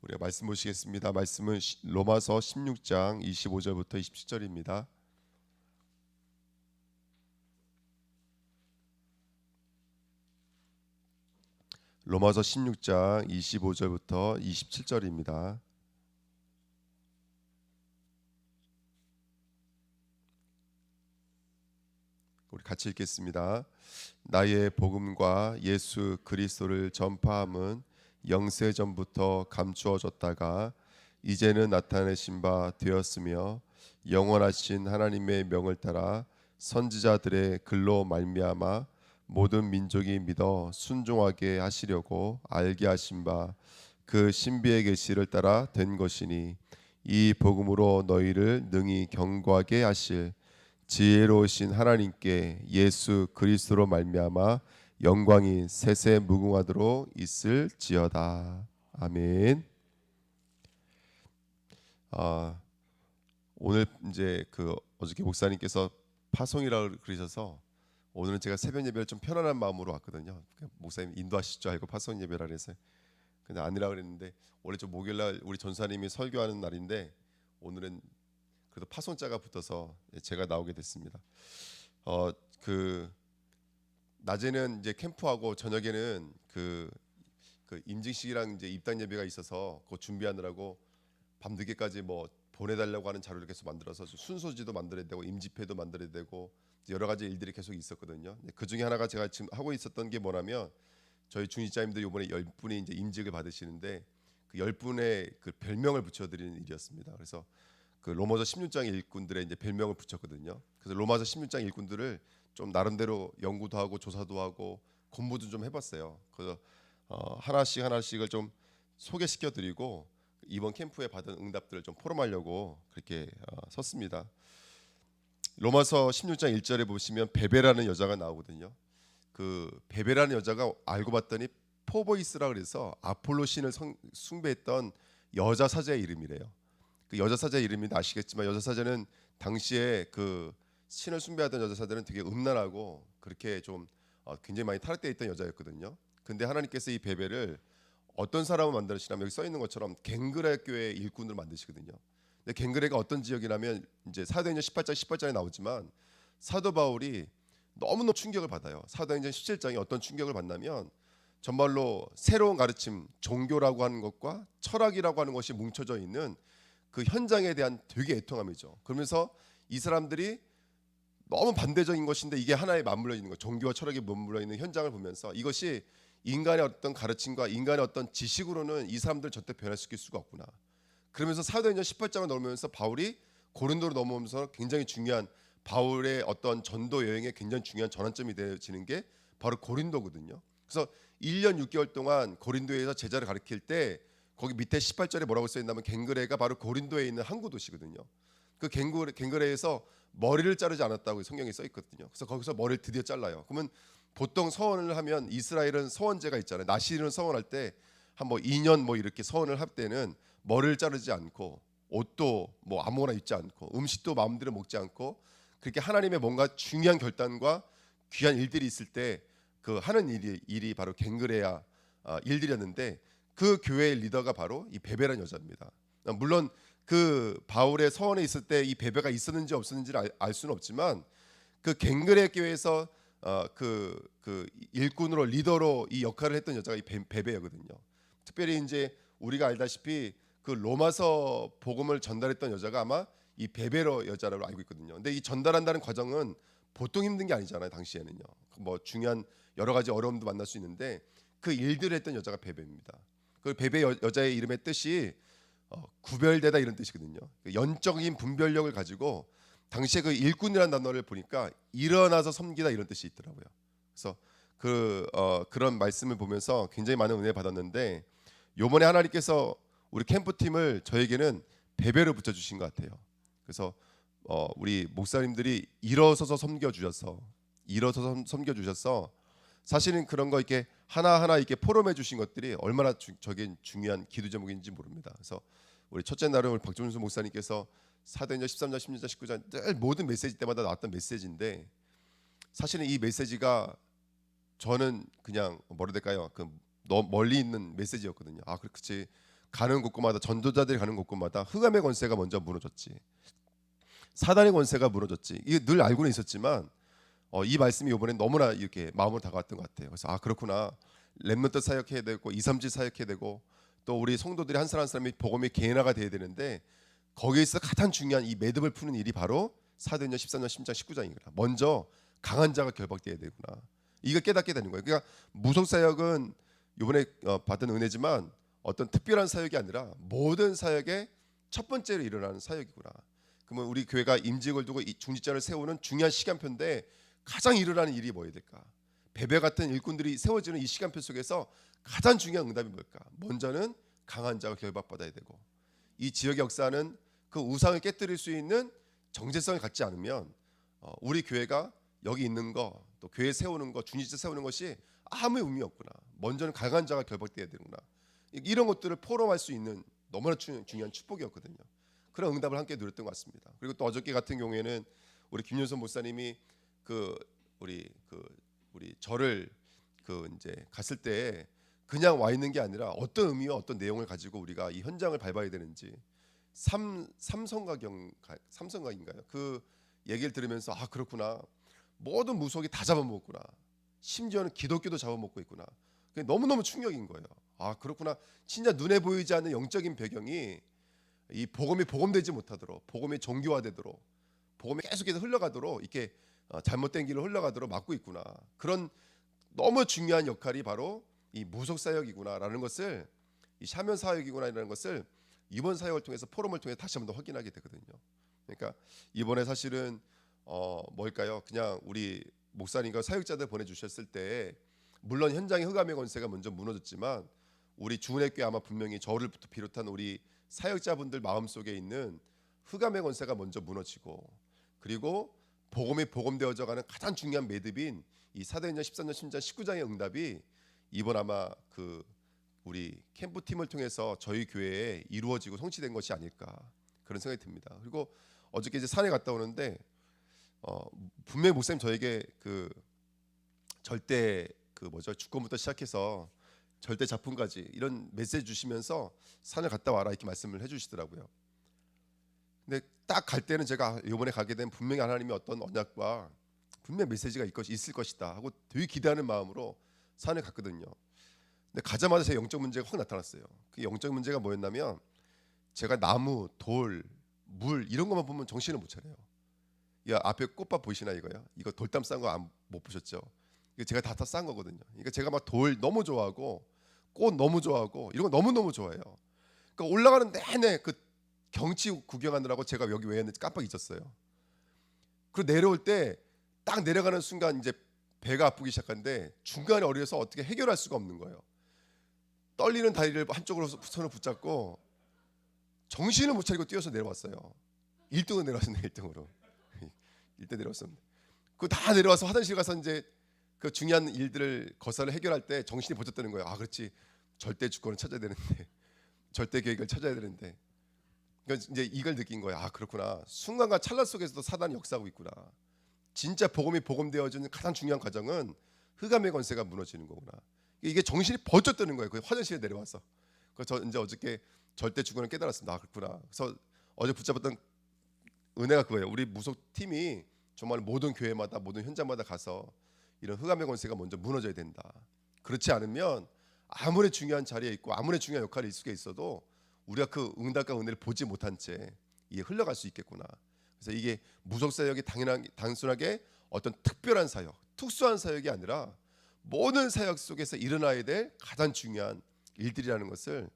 우리가 말씀 보시겠습니다. 말씀은 로마서 16장 25절부터 27절입니다. 로마서 16장 25절부터 27절입니다. 우리 같이 읽겠습니다. 나의 복음과 예수 그리스도를 전파함은 영세전부터 감추어졌다가 이제는 나타내신 바 되었으며 영원하신 하나님의 명을 따라 선지자들의 글로 말미암아 모든 민족이 믿어 순종하게 하시려고 알게 하신 바 그 신비의 계시를 따라 된 것이니 이 복음으로 너희를 능히 경고하게 하실 지혜로우신 하나님께 예수 그리스도로 말미암아 영광이 세세 무궁하도록 있을지어다. 아멘. 오늘 이제 어저께 목사님께서 파송이라고 그러셔서 오늘은 제가 새벽 예배를 좀 편안한 마음으로 왔거든요. 목사님 인도하실 줄 알고 파송 예배라 해서 근데 아니라 그랬는데 원래 좀 목요일날 우리 전사님이 설교하는 날인데 오늘은 그래도 파송자가 붙어서 제가 나오게 됐습니다. 그 낮에는 이제 캠프하고 저녁에는 그 임직식이랑 이제 입당 예배가 있어서 그거 준비하느라고 밤 늦게까지 뭐 보내달라고 하는 자료를 계속 만들어서 순서지도 만들어야 되고 임집회도 만들어야 되고 여러 가지 일들이 계속 있었거든요. 그 중에 하나가 제가 지금 하고 있었던 게 뭐냐면 저희 중직자님들 이번에 10분이 이제 임직을 받으시는데 그 10분의 그 별명을 붙여드리는 일이었습니다. 그래서 그 로마서 16장 일꾼들의 이제 별명을 붙였거든요. 그래서 로마서 16장 일꾼들을 좀 나름대로 연구도 하고 조사도 하고 공부도 좀 해봤어요. 그래서 하나씩을 좀 소개시켜드리고 이번 캠프에 받은 응답들을 좀 포럼하려고 그렇게 섰습니다. 로마서 16장 1절에 보시면 베베라는 여자가 나오거든요. 그 베베라는 여자가 알고 봤더니 포보이스라 그래서 아폴로 신을 숭배했던 여자 사제의 이름이래요. 그 여자 사제 이름이 아시겠지만 여자 사제는 당시에 그 신을 숭배하던 여자 사제는 되게 음란하고 그렇게 좀 굉장히 많이 타락되어 있던 여자였거든요. 근데 하나님께서 이 베베를 어떤 사람을 만드시냐면 여기 써 있는 것처럼 갱그레 교회 일꾼을 만드시거든요. 근데 갱그레가 어떤 지역이냐면 이제 사도행전 18장 18장에 나오지만 사도 바울이 너무너무 충격을 받아요. 사도행전 17장에 어떤 충격을 받냐면 정말로 새로운 가르침, 종교라고 하는 것과 철학이라고 하는 것이 뭉쳐져 있는 그 현장에 대한 되게 애통함이죠. 그러면서 이 사람들이 너무 반대적인 것인데 이게 하나에 맞물려 있는 것, 종교와 철학이 맞물려 있는 현장을 보면서 이것이 인간의 어떤 가르침과 인간의 어떤 지식으로는 이 사람들 절대 변화시킬 수가 없구나. 그러면서 사도행전 18장을 넘으면서 바울이 고린도로 넘어오면서 굉장히 중요한 바울의 어떤 전도 여행에 굉장히 중요한 전환점이 되어지는 게 바로 고린도거든요. 그래서 1년 6개월 동안 고린도에서 제자를 가르칠 때 거기 밑에 18절에 뭐라고 써 있냐면 갱그레가 바로 고린도에 있는 항구 도시거든요. 그 갱그레에서 머리를 자르지 않았다고 성경에 써 있거든요. 그래서 거기서 머리를 드디어 잘라요. 그러면 보통 서원을 하면 이스라엘은 서원제가 있잖아요. 나시는 서원할 때 한 뭐 2년 뭐 이렇게 서원을 할 때는 머리를 자르지 않고 옷도 뭐 아무거나 입지 않고 음식도 마음대로 먹지 않고 그렇게 하나님의 뭔가 중요한 결단과 귀한 일들이 있을 때 그 하는 일이 바로 갱그레야 일들이었는데 그 교회의 리더가 바로 이 베베라는 여자입니다. 물론 그 바울의 서원에 있을 때 이 베베가 있었는지 없었는지를 알 수는 없지만 그 갱그레 교회에서 그 일꾼으로 리더로 이 역할을 했던 여자가 이 베베거든요. 특별히 이제 우리가 알다시피 그 로마서 복음을 전달했던 여자가 아마 이 베베로 여자라고 알고 있거든요. 근데 이 전달한다는 과정은 보통 힘든 게 아니잖아요. 당시에는요. 뭐 중요한 여러 가지 어려움도 만날 수 있는데 그 일들을 했던 여자가 베베입니다. 그 베베 여자의 이름의 뜻이 구별되다 이런 뜻이거든요. 연적인 분별력을 가지고 당시에 그 일꾼이라는 단어를 보니까 일어나서 섬기다 이런 뜻이 있더라고요. 그래서 그런 말씀을 보면서 굉장히 많은 은혜 받았는데 요번에 하나님께서 우리 캠프팀을 저에게는 베베로 붙여주신 것 같아요. 그래서 우리 목사님들이 일어서서 섬겨주셔서 사실은 그런 거 이렇게 하나하나 이렇게 포럼해 주신 것들이 얼마나 저게 중요한 기도 제목인지 모릅니다. 그래서 우리 첫째 날은 우리 박종수 목사님께서 사도행전 13장, 16장, 19장 늘 모든 메시지 때마다 나왔던 메시지인데 사실은 이 메시지가 저는 그냥 뭐라 될까요? 그 너무 멀리 있는 메시지였거든요. 그렇지. 가는 곳곳마다 전도자들이 가는 곳곳마다 흑암의 권세가 먼저 무너졌지. 사단의 권세가 무너졌지. 이게 늘 알고는 있었지만 이 말씀이 이번에 너무나 이렇게 마음으로 다가왔던 것 같아요. 그래서 그렇구나. 렘넌트 사역해야 되고 2, 3지 사역해야 되고 또 우리 성도들이 한 사람 한 사람이 복음의 개인화가 돼야 되는데 거기에서 가장 중요한 이 매듭을 푸는 일이 바로 사도행전 14장 10장 19장이구나. 먼저 강한 자가 결박돼야 되구나. 이거 깨닫게 되는 거예요. 그러니까 무속 사역은 이번에 받은 은혜지만 어떤 특별한 사역이 아니라 모든 사역의 첫 번째로 일어나는 사역이구나. 그러면 우리 교회가 임직을 두고 이 중직자를 세우는 중요한 시간표인데 가장 일어나는 일이 뭐여야 될까? 베베 같은 일꾼들이 세워지는 이 시간표 속에서 가장 중요한 응답이 뭘까? 먼저는 강한 자가 결박받아야 되고 이 지역의 역사는 그 우상을 깨뜨릴 수 있는 정체성을 갖지 않으면 우리 교회가 여기 있는 거 또 교회 세우는 거 중직자 세우는 것이 아무 의미 없구나. 먼저는 강한 자가 결박돼야 되구나. 이런 것들을 포럼할 수 있는 너무나 중요한 축복이었거든요. 그런 응답을 함께 누렸던 것 같습니다. 그리고 또 어저께 같은 경우에는 우리 김윤선 목사님이 우리 절을 이제 갔을 때 그냥 와 있는 게 아니라 어떤 의미와 어떤 내용을 가지고 우리가 이 현장을 밟아야 되는지 삼성각인가요? 그 얘기를 들으면서 그렇구나. 모든 무속이 다 잡아먹었구나. 심지어는 기독교도 잡아먹고 있구나. 그게 너무너무 충격인 거예요. 그렇구나. 진짜 눈에 보이지 않는 영적인 배경이 이 복음이 복음되지 못하도록, 복음이 정교화되도록, 복음이 계속해서 흘러가도록 이렇게 잘못된 길로 흘러가도록 막고 있구나. 그런 너무 중요한 역할이 바로 이 무속 사역이구나라는 것을, 이 사면 사역이구나라는 것을 이번 사역을 통해서 포럼을 통해 다시 한번 더 확인하게 되거든요. 그러니까 이번에 사실은 뭘까요? 그냥 우리 목사님과 사역자들 보내주셨을 때 물론 현장의 흑암의 권세가 먼저 무너졌지만 우리 주은혜교회 아마 분명히 저를 비롯한 우리 사역자분들 마음속에 있는 흑암의 권세가 먼저 무너지고 그리고 복음이 복음되어져 가는 가장 중요한 매듭인 이 사도행전 13장 10장 19장의 응답이 이번 아마 우리 캠프팀을 통해서 저희 교회에 이루어지고 성취된 것이 아닐까 그런 생각이 듭니다. 그리고 어저께 이제 산에 갔다 오는데 분명히 목사님 저에게 절대 주권부터 시작해서 절대 작품까지 이런 메시지 주시면서 산을 갔다 와라 이렇게 말씀을 해주시더라고요. 근데 딱 갈 때는 제가 이번에 가게 된 분명히 하나님의 어떤 언약과 분명 메시지가 있을 것이다 하고 되게 기대하는 마음으로 산에 갔거든요. 근데 가자마자 제 영적 문제가 확 나타났어요. 그 영적 문제가 뭐였냐면 제가 나무, 돌, 물 이런 것만 보면 정신을 못 차려요. 앞에 꽃밭 보이시나 이거요? 이거 돌담 싼 거 못 보셨죠? 이거 제가 다 싼 거거든요. 그러니까 제가 막 돌 너무 좋아하고 꽃 너무 좋아하고 이런 거 너무 너무 좋아해요. 그러니까 올라가는 내내 그 경치 구경하느라고 제가 여기 왜 했는지 깜빡 잊었어요. 그리고 내려올 때 딱 내려가는 순간 이제 배가 아프기 시작하는데 중간에 어려서 어떻게 해결할 수가 없는 거예요. 떨리는 다리를 한쪽으로 손을 붙잡고 정신을 못 차리고 뛰어서 내려왔어요. 1등으로 내려왔습니다. 1등으로. 1등 내려왔습니다. 그 다 내려와서 화장실 가서 이제 그 중요한 일들을 거사를 해결할 때 정신이 버텼다는 거예요. 그렇지. 절대 주권을 찾아야 되는데, 절대 계획을 찾아야 되는데. 그러니까 이제 이걸 느낀 거예요. 그렇구나. 순간과 찰나 속에서도 사단이 역사하고 있구나. 진짜 복음이 복음되어지는 가장 중요한 과정은 흑암의 권세가 무너지는 거구나. 이게 정신이 번쩍 뜨는 거예요. 그 화장실에 내려와서. 그래서 저 이제 어저께 절대 주권을 깨달았습니다. 그렇구나. 그래서 어제 붙잡았던 은혜가 그거예요. 우리 무속 팀이 정말 모든 교회마다 모든 현장마다 가서 이런 흑암의 권세가 먼저 무너져야 된다. 그렇지 않으면 아무리 중요한 자리에 있고 아무리 중요한 역할이 있을 수 있어도 우리가 그 응답과 은혜를 보지 못한 채 이게 흘러갈 수 있겠구나. 그래서 이게 무속 사역이 단순하게 어떤 특별한 사역, 특수한 사역이 아니라 모든 사역 속에서 일어나야 될 가장 중요한 일들이라는 것을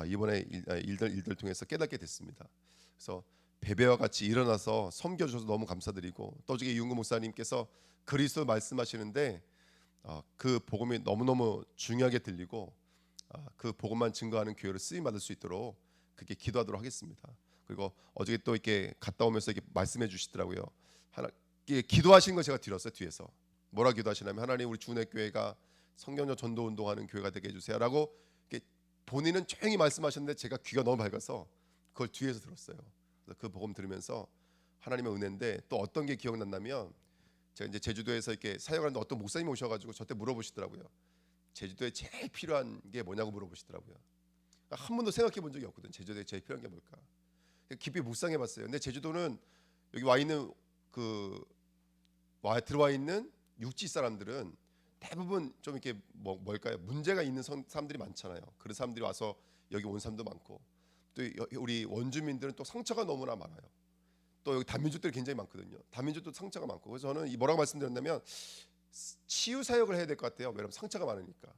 이번에 일들 통해서 깨닫게 됐습니다. 그래서 베베와 같이 일어나서 섬겨주셔서 너무 감사드리고 또 어저께 이윤구 목사님께서 그리스도 말씀하시는데 그 복음이 너무너무 중요하게 들리고 그 복음만 증거하는 교회로 쓰임 받을 수 있도록 그렇게 기도하도록 하겠습니다. 그리고 어저께 또 이렇게 갔다 오면서 이렇게 말씀해 주시더라고요. 기도하신 거 제가 들었어요. 뒤에서 뭐라 기도하시냐면 하나님 우리 주은혜교회가 성경적 전도 운동하는 교회가 되게 해주세요라고 이렇게 본인은 조용히 말씀하셨는데 제가 귀가 너무 밝아서 그걸 뒤에서 들었어요. 그래서 그 복음 들으면서 하나님의 은혜인데 또 어떤 게 기억난다면 제가 이제 제주도에서 이렇게 사역하는데 어떤 목사님이 오셔가지고 저한테 물어보시더라고요. 제주도에 제일 필요한 게 뭐냐고 물어보시더라고요. 한 번도 생각해 본 적이 없거든. 제주도에 제일 필요한 게 뭘까? 깊이 묵상해 봤어요. 근데 제주도는 여기 와 있는 들어와 있는 육지 사람들은 대부분 좀 이렇게 뭘까요? 문제가 있는 사람들이 많잖아요. 그런 사람들이 와서 여기 온 사람도 많고, 또 우리 원주민들은 또 상처가 너무나 많아요. 또 여기 다민족들이 굉장히 많거든요. 다민족도 상처가 많고, 그래서 저는 이 뭐라고 말씀드렸냐면 치유 사역을 해야 될 것 같아요. 왜냐면 상처가 많으니까.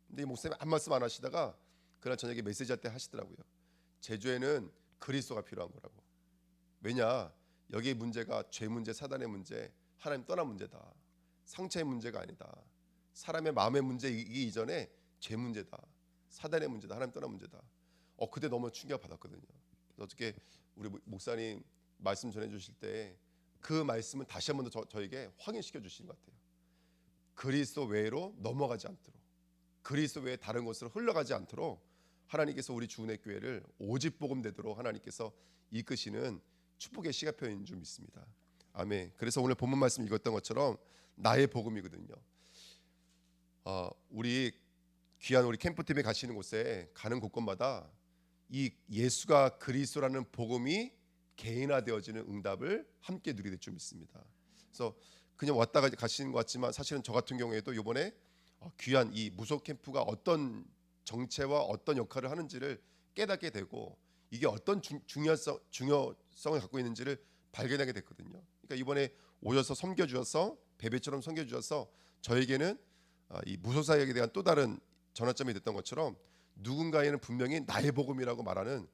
근데 이 목사님 한 말씀 안 하시다가 그날 저녁에 메시지 할 때 하시더라고요. 제주에는 그리스도가 필요한 거라고. 왜냐, 여기의 문제가 죄 문제, 사단의 문제, 하나님 떠난 문제다. 상처의 문제가 아니다. 사람의 마음의 문제이기 이전에 죄 문제다. 사단의 문제다. 하나님 떠난 문제다. 그때 너무 충격 받았거든요. 어떻게 우리 목사님 말씀 전해 주실 때 그 말씀을 다시 한 번 더 저에게 확인시켜 주시는 것 같아요. 그리스도 외로 넘어가지 않도록, 그리스도 외에 다른 곳으로 흘러가지 않도록 하나님께서 우리 주은혜 교회를 오직 복음 되도록 하나님께서 이끄시는 축복의 시간표인 줄 믿습니다. 아멘. 그래서 오늘 본문 말씀 읽었던 것처럼 나의 복음이거든요. 우리 귀한 우리 캠프팀에 가시는 곳에 가는 곳곳마다 이 예수가 그리스도라는 복음이 개인화되어지는 응답을 함께 누리게 될 줄 믿습니다. 그래서 그냥 왔다 가시는 것 같지만 사실은 저 같은 경우에도 이번에 귀한 이 무속 캠프가 어떤 정체와 어떤 역할을 하는지를 깨닫게 되고 이게 어떤 중요성을 갖고 있는지를 발견하게 됐거든요. 그러니까 이번에 오셔서 섬겨주셔서 베베처럼 섬겨주셔서 저에게는 이 무소사역에 대한 또 다른 전환점이 됐던 것처럼 누군가에는 분명히 나의 복음이라고 말하는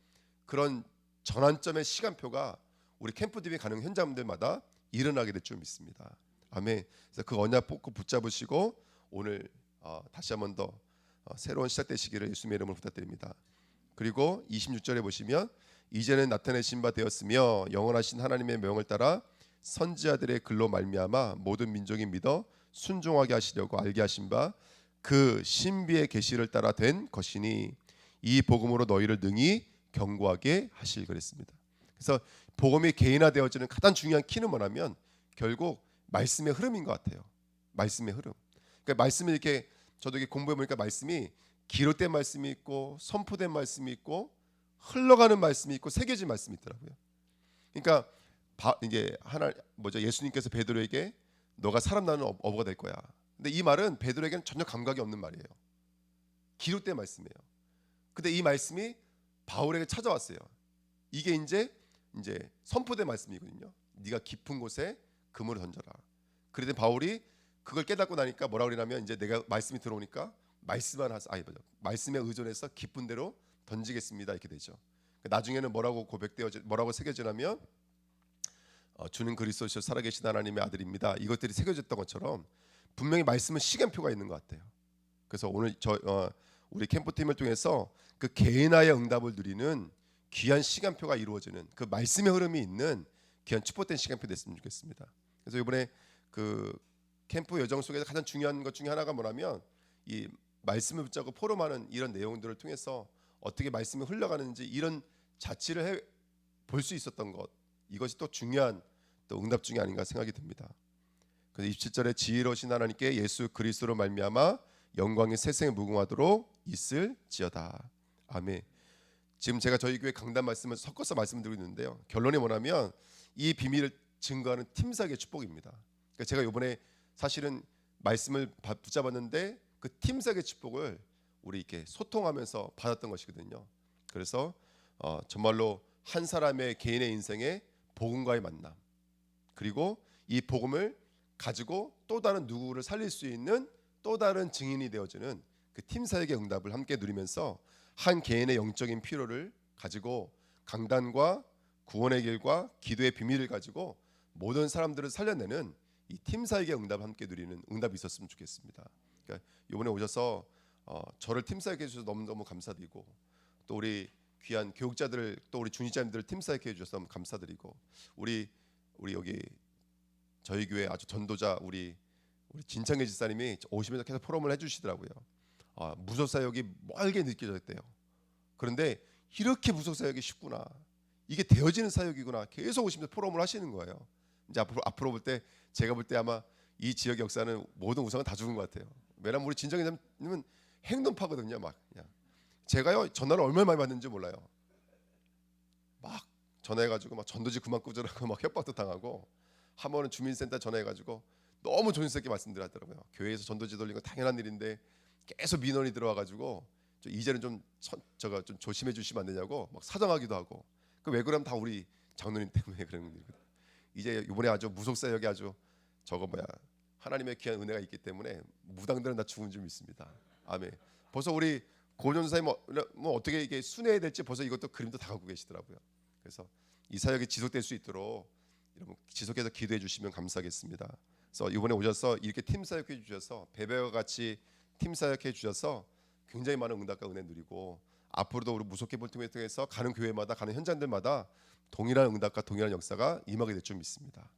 그런 전환점의 시간표가 우리 캠프팀에 가는 현장들마다 일어나게 될 줄 믿습니다. 아멘. 그래서 그 언약 꼭 붙잡으시고 오늘 다시 한번 더 새로운 시작되시기를 예수님의 이름으로 부탁드립니다. 그리고 26절에 보시면 이제는 나타내신 바 되었으며 영원하신 하나님의 명을 따라 선지자들의 글로 말미암아 모든 민족이 믿어 순종하게 하시려고 알게 하신 바 그 신비의 계시를 따라 된 것이니 이 복음으로 너희를 능히 경고하게 하실 그랬습니다. 그래서 복음이 개인화되어지는 가장 중요한 키는 뭐냐면 결국 말씀의 흐름인 것 같아요. 말씀의 흐름. 그러니까 말씀을 이렇게 저도 이렇게 공부해 보니까 말씀이 기록된 말씀이 있고 선포된 말씀이 있고 흘러가는 말씀이 있고 새겨진 말씀이 있더라고요. 그러니까 이게 예수님께서 베드로에게 너가 사람 낳는 어부가 될 거야. 근데 이 말은 베드로에게는 전혀 감각이 없는 말이에요. 기록된 말씀이에요. 근데 이 말씀이 바울에게 찾아왔어요. 이게 이제 선포된 말씀이거든요. 네가 깊은 곳에 그물을 던져라. 그랬더니 바울이 그걸 깨닫고 나니까 뭐라고 그러냐면 이제 내가 말씀이 들어오니까 말씀에 의존해서 깊은 데로 던지겠습니다. 이렇게 되죠. 나중에는 뭐라고 새겨지냐면 주는 그리스도시요 살아계신 하나님의 아들입니다. 이것들이 새겨졌던 것처럼 분명히 말씀은 시간표가 있는 것 같아요. 그래서 오늘 우리 캠프팀을 통해서 그 개인화의 응답을 누리는 귀한 시간표가 이루어지는 그 말씀의 흐름이 있는 귀한 축복된 시간표 됐으면 좋겠습니다. 그래서 이번에 그 캠프 여정 속에서 가장 중요한 것 중에 하나가 뭐냐면 이 말씀을 붙잡고 포럼하는 이런 내용들을 통해서 어떻게 말씀이 흘러가는지 이런 자취를 볼 수 있었던 것, 이것이 또 중요한 또 응답 중에 아닌가 생각이 듭니다. 그래서 27절에 지혜로우신 하나님께 예수 그리스도로 말미암아 영광이 세상에 무궁하도록 있을지어다. 아멘. 지금 제가 저희 교회 강단 말씀을 섞어서 말씀드리고 있는데요. 결론이 뭐냐면 이 비밀을 증거하는 팀사역의 축복입니다. 그러니까 제가 이번에 사실은 말씀을 붙잡았는데 그 팀사역의 축복을 우리 이렇게 소통하면서 받았던 것이거든요. 그래서 정말로 한 사람의 개인의 인생에 복음과의 만남, 그리고 이 복음을 가지고 또 다른 누구를 살릴 수 있는 또 다른 증인이 되어주는 그 팀사역의 응답을 함께 누리면서 한 개인의 영적인 필요를 가지고 강단과 구원의 길과 기도의 비밀을 가지고 모든 사람들을 살려내는 이 팀사역의 응답을 함께 누리는 응답이 있었으면 좋겠습니다. 그러니까 이번에 오셔서 저를 팀사역해 주셔서 너무너무 감사드리고 또 우리 귀한 교육자들 또 우리 중직자님들 팀사역해 주셔서 너무 감사드리고 우리 여기 저희 교회 아주 전도자 우리 진창계 집사님이 오시면서 계속 포럼을 해주시더라고요. 무속사역이 멀게 느껴졌대요. 그런데 이렇게 무속사역이 쉽구나, 이게 되어지는 사역이구나, 계속 오시면서 포럼을 하시는 거예요. 이제 앞으로 볼 때 제가 볼 때 아마 이 지역 역사는 모든 우상은 다 죽은 것 같아요. 왜냐면 우리 진창계 집사님은 행동파거든요. 막 그냥 제가요 전화를 얼마나 많이 받는지 몰라요. 막 전화해가지고 막 전도지 그만 꾸자라고 막 협박도 당하고, 한 번은 주민센터 전화해가지고 너무 조심스럽게 말씀들 하더라고요. 교회에서 전도지 돌리는 건 당연한 일인데 계속 민원이 들어와가지고 이제는 좀 저가 좀 조심해 주시면 안 되냐고 막 사정하기도 하고. 그 왜 그러면 다 우리 장로님 때문에 그런 일이거든요. 이제 이번에 아주 무속사역에 아주 저거 뭐야 하나님의 귀한 은혜가 있기 때문에 무당들은 다 죽은 줄 믿습니다. 아멘. 벌써 우리 고전사님 뭐 어떻게 이게 순회해야 될지 벌써 이것도 그림도 다 갖고 계시더라고요. 그래서 이 사역이 지속될 수 있도록 여러분 지속해서 기도해 주시면 감사하겠습니다. 그래서 이번에 오셔서 이렇게 팀 사역해 주셔서 베베와 같이 팀 사역해 주셔서 굉장히 많은 응답과 은혜 누리고, 앞으로도 우리 무속회 볼팀을 통해서 가는 교회마다 가는 현장들마다 동일한 응답과 동일한 역사가 임하게 될 줄 믿습니다.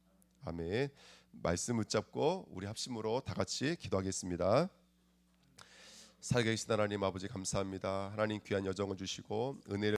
아멘. 말씀 붙잡고 우리 합심으로 다 같이 기도하겠습니다. 살아계신 하나님 아버지 감사합니다. 하나님 귀한 여정을 주시고 은혜를